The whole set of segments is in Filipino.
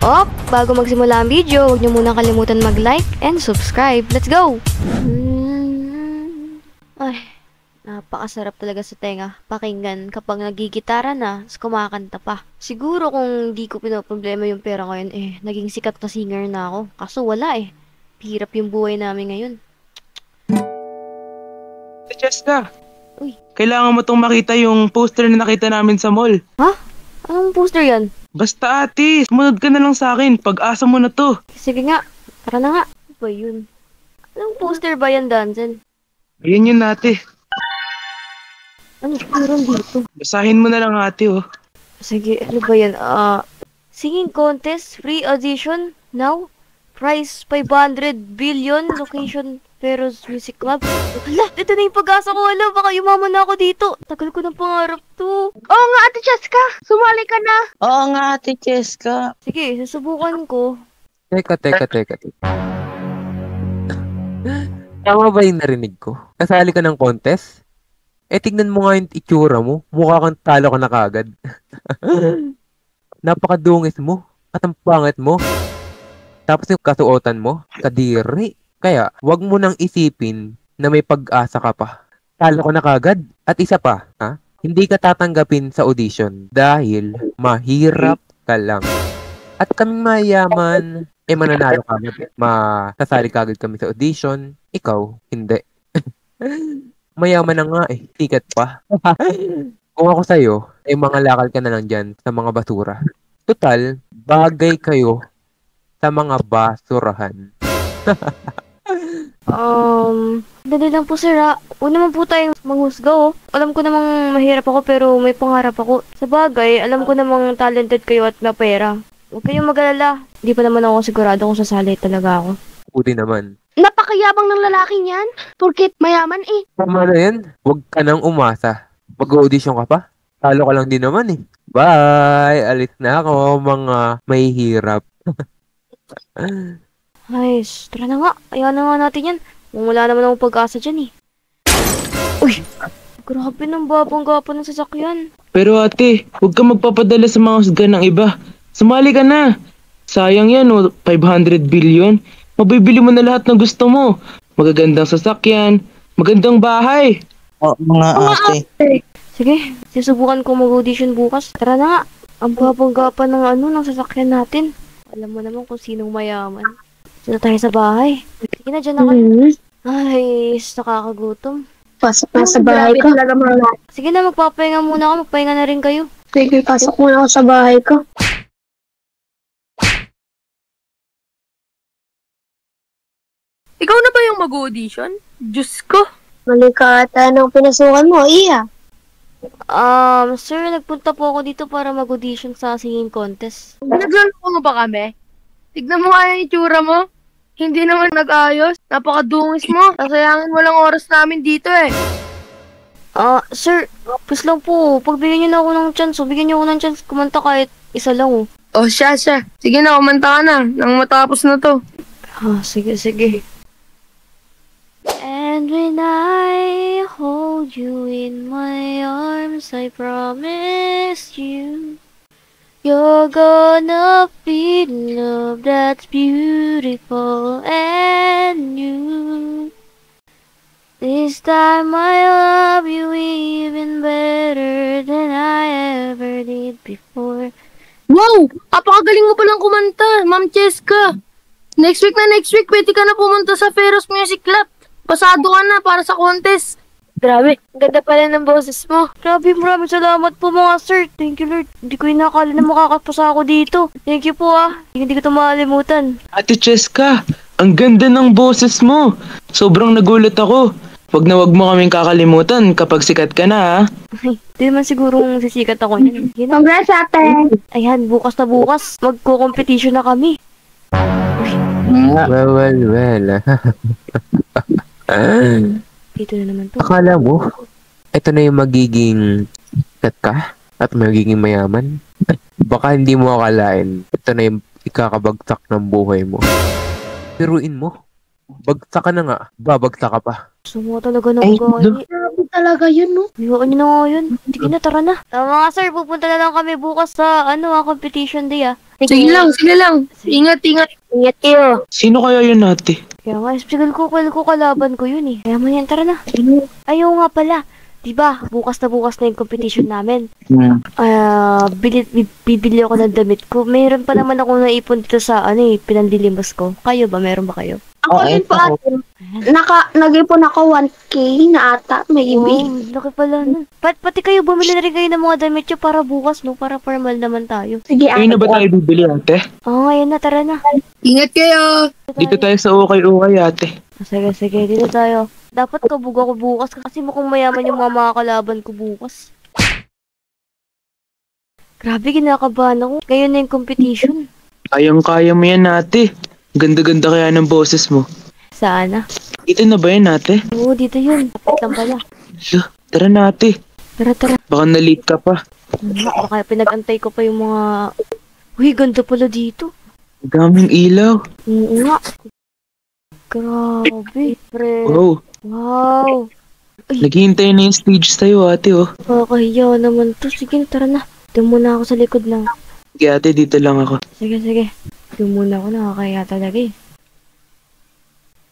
Bago magsimula ang video, huwag niyo muna kalimutan mag-like and subscribe. Let's go! Ay, napakasarap talaga sa tenga pakinggan kapag nagigitara na, kumakanta pa. Siguro kung di ko pinoproblema yung pera ngayon, naging sikat na singer na ako. Kaso wala Hirap yung buhay namin ngayon. Cheska, Uy. kailangan mo tong makita yung poster na nakita namin sa mall. Ha? Anong poster yan? Basta ate, sumunod ka na lang sa akin. Pag-asa mo na to. Sige nga, tara na nga. Ano ba yun? Anong poster ba yan, Danzel? Ayan yun ate. Ano meron dito? Basahin mo na lang ate oh. Sige, ano ba yan? Singing contest, free audition, now, price 500 billion, location, Peros Music Club. Hala, ito na yung pag-asa ko. Hala, baka yumaman na ako dito. Tagal ko ng pangarap to. Oo nga, Ate Cheska. Sumali ka na. Oo nga, Ate Cheska. Sige, susubukan ko. Teka. Tama ba yung narinig ko? Kasali ka ng contest? Tignan mo nga yung itsura mo. Mukha kang talo ka na kagad. Napakadungis mo. At ang pangit mo. Tapos yung kasuotan mo, kadiri. Kaya, wag mo nang isipin na may pag-asa ka pa. Talo ka na kagad. At isa pa, hindi ka tatanggapin sa audition dahil mahirap ka lang. At kaming mayaman, mananalo ka na. Masasali kagad kami sa audition. Ikaw, hindi. Mayaman na nga tikat pa. Kung ako sa'yo, mga lakal ka na lang dyan sa mga basura. Total, bagay kayo sa mga basurahan. Dali lang po sir Huwag naman po tayong manghusga Alam ko namang mahirap ako pero may pangarap ako. Sa bagay, alam ko namang talented kayo at mapera. Huwag kayong mag-alala. Hindi pa naman ako sigurado kung sasali talaga ako. Buti naman. Napakayabang ng lalaking yan. Porket mayaman Tama na yan. Huwag ka nang umasa. Mag-audition ka pa. Talo ka lang din naman Bye! Alis na ako mga mahihirap. Ay, tara na nga. Ayaw na nga natin yan. Wala naman akong pag-asa dyan Uy! Grabe ng babang-gapa ng sasakyan. Pero ate, huwag ka magpapadala sa mga husga ng iba. Sumali ka na. Sayang yan 500 billion. Mabibili mo na lahat ng gusto mo. Magagandang sasakyan, magandang bahay. Oo mga ate. Sige, susubukan ko mag-audition bukas. Tara na nga. Ang babang-gapa ng ng sasakyan natin. Alam mo naman kung sinong mayaman. Dito tayo sa bahay. Sige na, dyan ako. Ay, nakakagutom. Pasok na sa bahay ko. Sige na, magpapahinga muna ako. Magpahinga na rin kayo. Sige, pasok muna ako sa bahay ko. Ikaw na ba yung mag-audition? Diyos ko. Mali ka ata nung pinasukan mo, Iya. Sir, nagpunta po ako dito para mag-audition sa singing contest. Nagloloko mo ba kami? Tignan mo nga yung itsura mo. Hindi naman nag-ayos. Napakadungis mo. Nasayangin mo lang oras namin dito Sir, please lang po. Pagbigyan niyo na ako ng chance. Bigyan niyo ako ng chance kumanta kahit isa lang Oh, siya. Sige na, kumanta ka na. Nang matapos na to. Sige. And when I hold you in my arms, I promise you, you're gonna feel love that's beautiful and new. This time I love you even better than I ever did before. Wow! Apakagaling mo palang kumanta, Ma'am Cheska. Next week, pwede ka na pumunta sa Peros Music Club. Pasado ka na para sa contest. Grabe, ganda pala ng boses mo. Grabe, maraming salamat po mga sir. Thank you Lord. Hindi ko inakala na makakapasa ako dito. Thank you po Hindi ko ito makalimutan. Ate Cheska, ang ganda ng boses mo. Sobrang nagulat ako. Wag mo kaming kakalimutan kapag sikat ka na Hindi naman sigurong sisikat ako niyan. Congrats, ate. Ayan, bukas na bukas. Magko-competition na kami. Well. Dito na naman to. Akala mo, ito na yung magiging sikat ka at magiging mayaman? Baka hindi mo akalain, ito na yung ikakabagsak ng buhay mo. Piruin mo. Bagsak ka na nga, babagsak ka pa. Gusto talaga ng gani. Grabe talaga yun, no? Iwaan nyo na nga yun. Sige na, tara na. Mga sir, pupunta na lang kami bukas sa competition day Sige lang. Ingat. Ingat kayo. Sino kaya yun ate? Kaya nga, sigal ko kalaban ko yun eh. Kaya mo yan, tara na. Ayaw nga pala. Diba, bukas na yung competition namin. Bibili ako ng damit ko. Mayroon pa naman ako naipon dito sa, pinandilimos ko. Kayo ba? Meron ba kayo? Ako din po ate. Nag-ipon ako 1K na ata, maybe. Oh, laki pala nun. Pati kayo, bumili na rin kayo ng mga damit nyo para bukas, no? Para formal naman tayo. Sige Ayun na ba tayo bibili ate? Oo, ngayon na, tara na. Ingat kayo. Dito tayo sa ukay-ukay ate. Sige, dito tayo. Dapat kabog ako bukas kasi mukhang mayaman yung mga kalaban ko bukas. Grabe, kinakabahan ako. Ngayon na yung competition. Kayang-kaya mo yan ate. Ganda-ganda kaya ng boses mo. Sana? Dito na ba yan ate? Oo, dito yun. Kapit lang pala. Tara na ate. Tara. Baka na-late ka pa. Baka pinag-antay ko pa yung mga... Uy, ganda pala dito. Daming ilaw. Oo nga. Grabe. Pre. Wow. Wow. Naghihintay na yung stage tayo ate oh. Kakahiya naman to. Sige, tara na. Doon muna ako sa likod ng... Sige ate, dito lang ako. Sige. Doon muna ako. Nakakahiya talaga eh.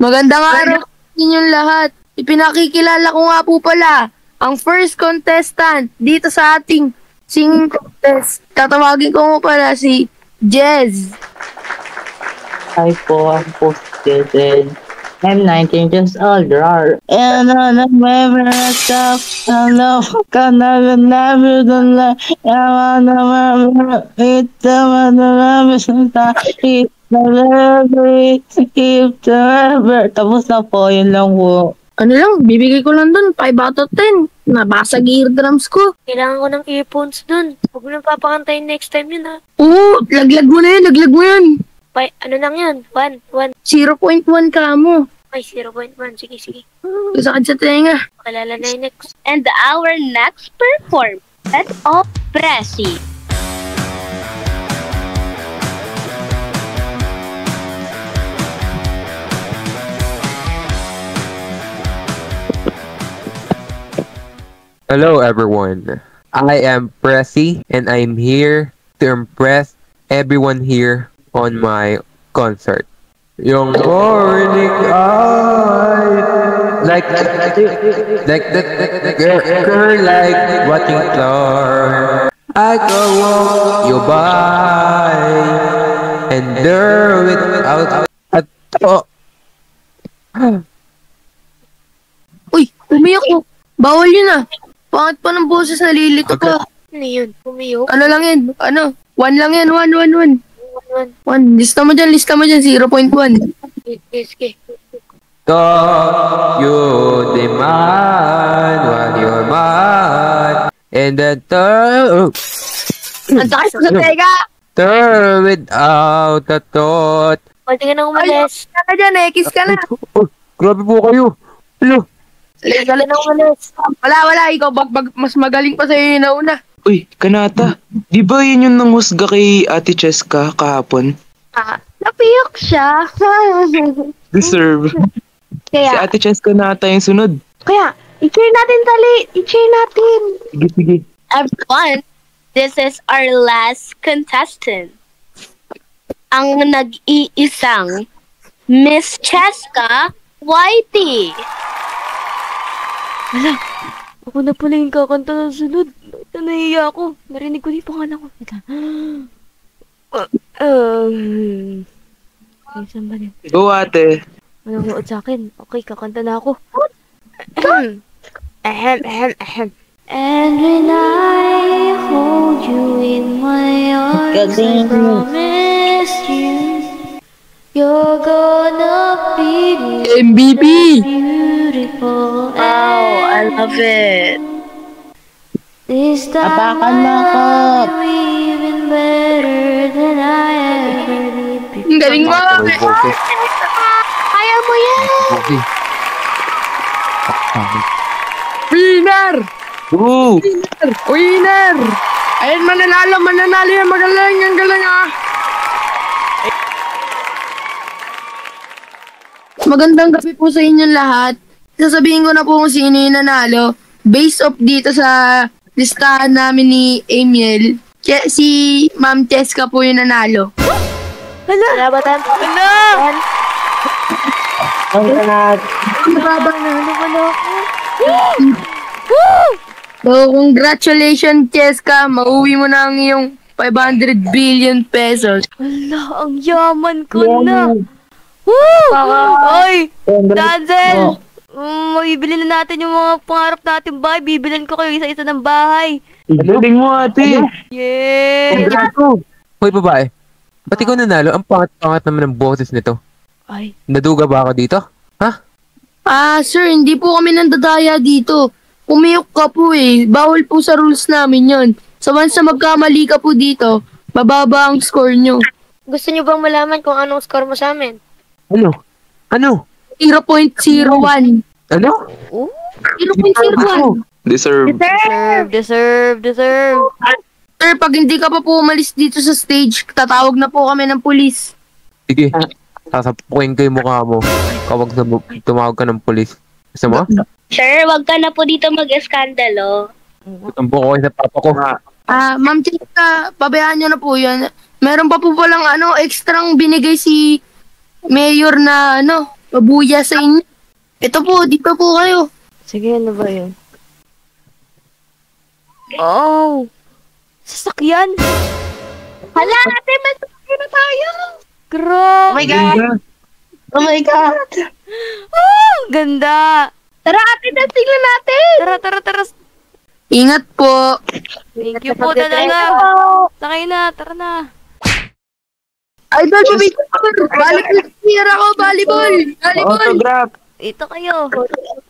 Magandang araw sa inyong lahat. Ipinakikilala ko nga po pala ang first contestant dito sa ating singing contest. Tatawagin ko mo pala si Jez. Hi po, I'm posted. I'm 19 years old, rar. And I never stop. I love can never done that. I wanna it tapos na po, yun lang po. Ano lang, bibigay ko lang dun, 5 out of 10. Nabasag eardrums ko. Kailangan ko ng earphones dun. Huwag mo nang papakantayin next time yun ha. Oo, laglag mo yan. Ano lang yun? 1. 0.1 ka mo. Ay, 0.1. Sige. Sakit sa tenga. Makalala na yung next. And our next performance of Presi. Hello everyone. I am Presi and I'm here to impress everyone here on my concert. Yung morning eye like that girl like watching star. I go walk you by and there without a thought. Uy, umiyak ko. Bawal yun ah. Pangit pa ng boses, nalilito Okay. pa. Ano yun? Pumiyok? Ano lang yan? 1 lang yan, 1. 1. Lista mo dyan, 0.1. Sige. Thought you demand what you're mine and then Ang takas sa tega! turn without a thought. Pwede ka na umalis. Kiss ka dyan, kiss ka na. Oh, grabe po kayo. Hello. Pwede ka na umalis. Wala. Ikaw, mas magaling pa sa'yo yung nauna. Uy, Kanata. Di ba yun yung nanghusga kay Ate Cheska kahapon? Napiyok siya. Deserve. Si Kaya, Ate Cheska na ata yung sunod. i-cheer natin, Tali. I-cheer natin. Sige. Everyone, this is our last contestant. Ang nag-iisang Miss Cheska Whitey. Ako na pala yung kakanta ng sunod. Nahiya ako. Narinig ko yung pangalan ko. Saan ba din? Go ate. Manonood sa akin. Okay, kakanta na ako. And when I hold you in my arms, I promise you, you're gonna be MVP! beautiful. Wow, I love it. This time Apakan mo ako. I'm even better than I ever did before. Ang galing mo! May boses. Kaya mo yan. Okay. Winner! Go! Winner! Ayun, mananalo yan. Magaling, ang galing ah! Magandang gabi po sa inyong lahat. Sasabihin ko na po kung sino yung nanalo. Based off dito sa listahan namin ni Amiel. Si Ma'am Cheska po yung nanalo. Hala! Salabatan. Hala! Nanalo pala ako. So, congratulations, Cheska. Mauwi mo na ang iyong 500 billion pesos. Hala, ang yaman ko na. Woo! Oy! Denzel! Mabibili na natin yung mga pangarap natin bahay. Bibilin ko kayo isa-isa ng bahay. Galing mo, ate. Yay! Hoy, babae. Ba't ikaw nanalo? Ang pangat-pangat naman ng boses nito. Ay, Naduga ba ako dito? Ha? Sir, hindi po kami nandadaya dito. Umiyok ka po eh. Bawal po sa rules namin yon. So, once na magkamali ka po dito, mababa ang score nyo. Gusto niyo bang malaman kung anong score mo sa amin? Ano? Ano? 0.01. Ano? 0.01. Deserve. deserve. Sir, pag hindi ka pa po umalis dito sa stage, tatawag na po kami ng pulis. Sige. Sasapukin ko yung mukha mo. Kawag na tumawag ka ng polis. Gusto mo? Sir, wag ka na po dito mag-eskandalo. Tampo ko sa papa ko. Ma'am Cheska, pabayaan nyo na po yan. Meron pa po palang extrang binigay si Mayor na pabuya sa inyo. Ito po, dito po kayo. Sige, ano ba yun? Oh! Sasakyan! Hala, ate, may sasakyan na tayo. Grabe! Oh my God! Oh my God! Oh, ganda! Tara, ate, tingnan natin. Tara. Ingat po. Thank you po talaga. Sakay na, tara na. Idol, volleyball player ako, volleyball. Autograph. Ito kayo.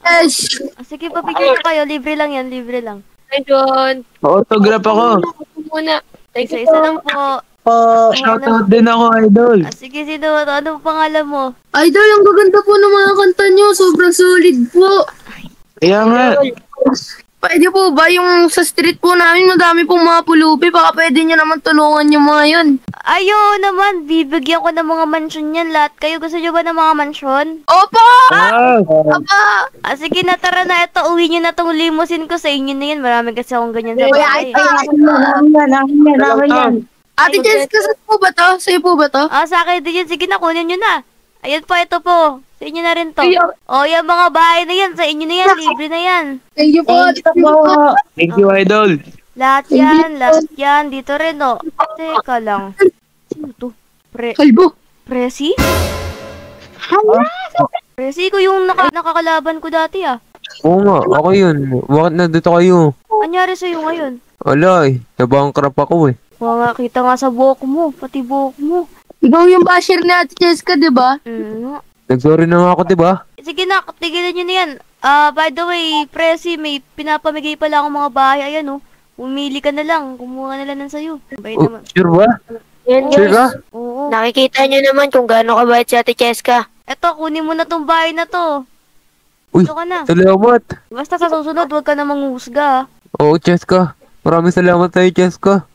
Yes. Sige, pabigyan ko kayo. Libre lang yan, libre lang. Ayun. Autograph ako. Muna. Isa-isa lang po. Shoutout din ako, idol. Sige, sino? Ano pangalan mo? Idol, ang gaganda po ng mga kanta nyo. Sobrang solid po. Kaya nga. Pwede po ba yung sa street po namin, madami pong mga pulubi. Baka pwede nyo naman tulungan yung mga yun. Ayo naman, bibigyan ko ng mga mansyon yan lahat. Kayo gusto nyo ba ng mga mansyon? Opo! Wow. Aba! Sige na, tara na. Ito, uwi nyo na tong limousine ko sa inyo na yan. Marami kasi akong ganyan sa Kuya, bahay. Ate Jessica, saan po ba to? Sa'yo po ba to? Sa akin din yan. Sige na, kunin nyo na. Ayan po, ito po. Sa inyo na rin to. Yung mga bahay na yan. Sa inyo na yan. Libre na yan. Thank you po. Thank you, idol. Lahat yan. Dito rin, oh. Teka lang. Sino to? Kalbo. Presi? Presi ko yung nakakalaban ko dati, ah. Oo nga, ako yun. Bakit nandito kayo? Anyari sa'yo ngayon? Alay, nabangkrap ako eh. Mga kita nga sa buhok mo. Pati buhok mo. Ikaw yung basher ni Ate Jessica, di ba? Nagsorry na nga ako, diba? Sige na, tigilan nyo na yan. By the way, Presi, may pinapamigay pala akong mga bahay. Ayan, oh. Umili ka na lang. Kumuha ka na lang ng sayo. Bay naman. Sure ba? Yan, Sure ka? Oo. Nakikita niyo naman kung gaano kabait si Ate Cheska. Eto, kunin mo na tong bahay na to. Uy, Ito ka na. salamat. Basta sa susunod, huwag ka na manghusga. Oo, Cheska. Maraming salamat sa'yo, Cheska.